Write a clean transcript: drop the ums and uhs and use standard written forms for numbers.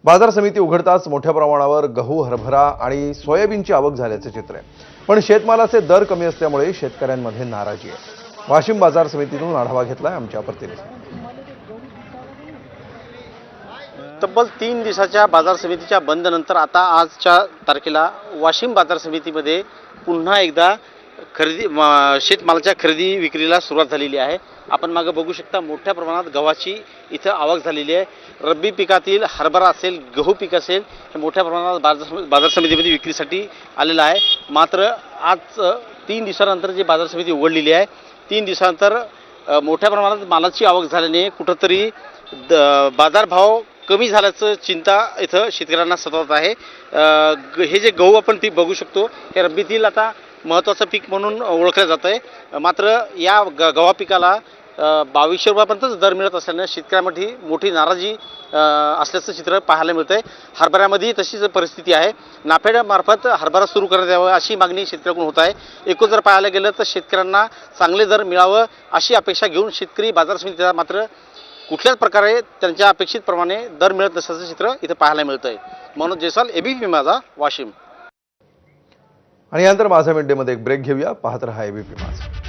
बाजार समिती उघडताच मोठ्या प्रमाणावर गहू, हरभरा आणि सोयाबीनची आवक झाल्याचे चित्र आहे. पण शेतमालाचे दर कमी असल्यामुळे शेतकऱ्यांमध्ये नाराजी आहे. वाशिम बाजार समितीतून आढावा घेतलाय आमच्या प्रतिनिधीने. तब्बल 3 दिवसाच्या बाजार समितीच्या बंदनंतर आता आजच्या तारखेला वाशिम बाजार समितीमध्ये पुन्हा एकदा शेतमालाच्या खरेदी विक्रीला सुरुवात झालेली आहे. आपण मागे बघू शकता मोठ्या प्रमाणात गव्हाची इथं आवक झालेली आहे. रब्बी पिकातील हरभरा असेल, गहू पीक असेल, हे मोठ्या प्रमाणात बाजार समितीमध्ये विक्रीसाठी आलेलं आहे. मात्र आज 3 दिवसानंतर जी बाजार समिती उघडलेली आहे, 3 दिवसानंतर मोठ्या प्रमाणात मालाची आवक झाल्याने कुठंतरी बाजारभाव कमी झाल्याचं चिंता इथं शेतकऱ्यांना सतावत आहे. हे जे गहू आपण पीक बघू शकतो, हे रब्बीतील आता महत्त्वाचं पीक म्हणून ओळखलं जातं आहे. मात्र या गव्हा पिकाला 2200 रुपयापर्यंतच दर मिळत असल्यानं शेतकऱ्यांमध्ये मोठी नाराजी असल्याचं चित्र पाहायला मिळतं आहे. हरभऱ्यामध्येही तशीच परिस्थिती आहे. नाफेडमार्फत हरभरा सुरू करण्यात यावा अशी मागणी शेतकऱ्यांकडून होत आहे. एकूण जर पाहायला गेलं तर शेतकऱ्यांना चांगले दर मिळावं अशी अपेक्षा घेऊन शेतकरी बाजार समितीला मात्र कुठल्याच प्रकारे त्यांच्या अपेक्षित प्रमाणे दर मिळत नसल्याचं चित्र इथं पाहायला मिळतं आहे. मनोज जयस्वाल, एबीपी माझा, वाशिम. आणि यानंतर माझा मिड डे मध्ये एक ब्रेक घेऊया. पाहत रहा एबीपी माझा.